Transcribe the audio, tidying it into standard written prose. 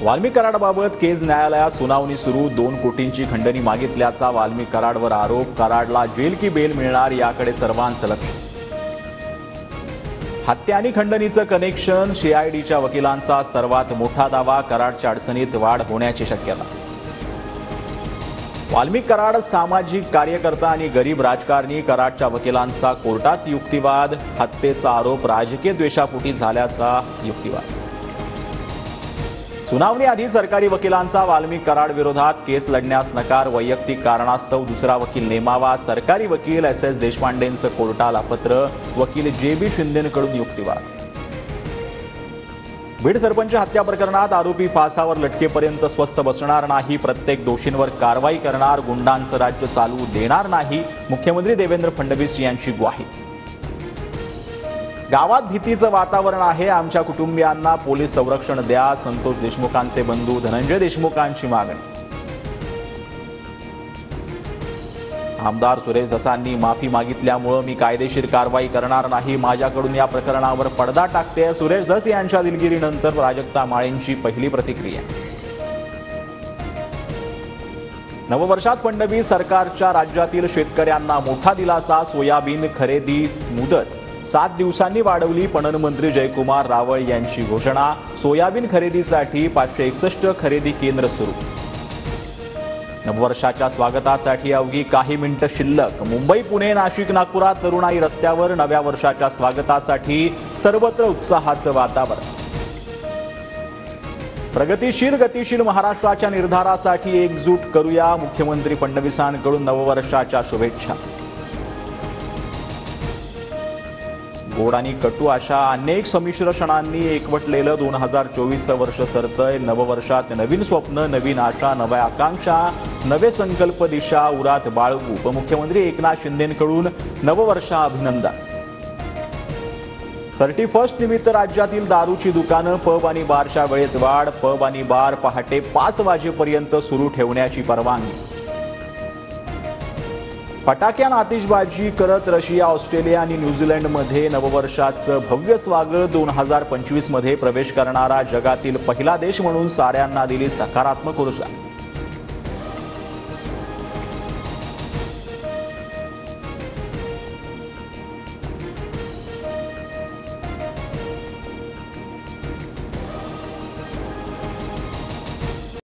वाल्मिक कराडबाबत केज न्यायालयात सुनावणी सुरू। 2 कोटींची खंडणी मागितल्याचा वाल्मिक कराडवर आरोप। कराडला जेल की बेल मिळणार याकडे सर्वांचं लक्ष। हत्या आणि खंडणीचं कनेक्शन सीआयडीच्या वकिलांचा सर्वात मोठा दावा। कराडच्या अडचणीत वाढ होण्याची शक्यता। वाल्मिक कराड सामाजिक कार्यकर्ता आणि गरीब राजकारणी। कराडच्या वकिलांचा कोर्टात युक्तिवाद। हत्येचा आरोप राजकीय द्वेषापोटी झाल्याचा युक्तिवाद। सुनावणीआधी सरकारी वकिलांचा वाल्मिक कराड विरोधात केस लढण्यास नकार। वैयक्तिक कारणास्तव दुसरा वकील नेमावा। सरकारी वकील एस देशपांडेंचं कोर्टाला पत्र। वकील JB शिंदेंकडून युक्तिवाद। बीड सरपंच हत्या प्रकरणात आरोपी फासावर लटकेपर्यंत स्वस्थ बसणार नाही। प्रत्येक दोषींवर कारवाई करणार। गुंडांचं राज्य चालू देणार नाही। मुख्यमंत्री देवेंद्र फडणवीस यांची ग्वाही। गावात भीतीचं वातावरण आहे। आमच्या कुटुंबियांना पोलीस संरक्षण द्या। संतोष देशमुखांचे बंधू धनंजय देशमुखांची मागणी। आमदार सुरेश धसांनी माफी मागितल्यामुळे मी कायदेशीर कारवाई करणार नाही। माझ्याकडून या प्रकरणावर पडदा टाकते। सुरेश धस यांच्या दिलगिरीनंतर प्राजक्ता माळेंची पहिली प्रतिक्रिया। नववर्षात फडणवीस सरकारच्या राज्यातील शेतकऱ्यांना मोठा दिलासा। सोयाबीन खरेदी मुदत 7 दिवसांनी वाढवली। पणन मंत्री जयकुमार रावळ यांची घोषणा। सोयाबीन खरेदीसाठी 561 खरेदी केंद्र सुरू। नववर्षाच्या स्वागतासाठी अवघी काही मिनिटं शिल्लक। मुंबई पुणे नाशिक नागपुरात तरुणाई रस्त्यावर। नव्या वर्षाच्या स्वागतासाठी सर्वत्र उत्साहाचं वातावरण। प्रगतिशील गतिशील महाराष्ट्राच्या निर्धारासाठी एकजूट करूया। मुख्यमंत्री फडणवीसांकडून नववर्षाच्या शुभेच्छा। गोड आणि कटू अशा अनेक संमिश्र क्षणांनी एकवटलेलं 2024 वर्ष सरतंय। नववर्षात नवीन स्वप्न, नवीन आशा, नव्या आकांक्षा, नवे संकल्प दिशा उरात बाळगू। उपमुख्यमंत्री एकनाथ शिंदेंकडून नववर्षा अभिनंदन। 31 निमित्त राज्यातील दारूची दुकानं, पब आणि बारच्या वेळेत वाढ। पब आणि बार पहाटे 5 वाजेपर्यंत सुरू ठेवण्याची परवानगी। फटाक्यान आतिषबाजी करत रशिया, ऑस्ट्रेलिया आणि न्यूझीलंडमध्ये नववर्षाचं भव्य स्वागत। 2025 मध्ये प्रवेश करणारा जगातील पहिला देश म्हणून साऱ्यांना दिली सकारात्मक ऊर्जा।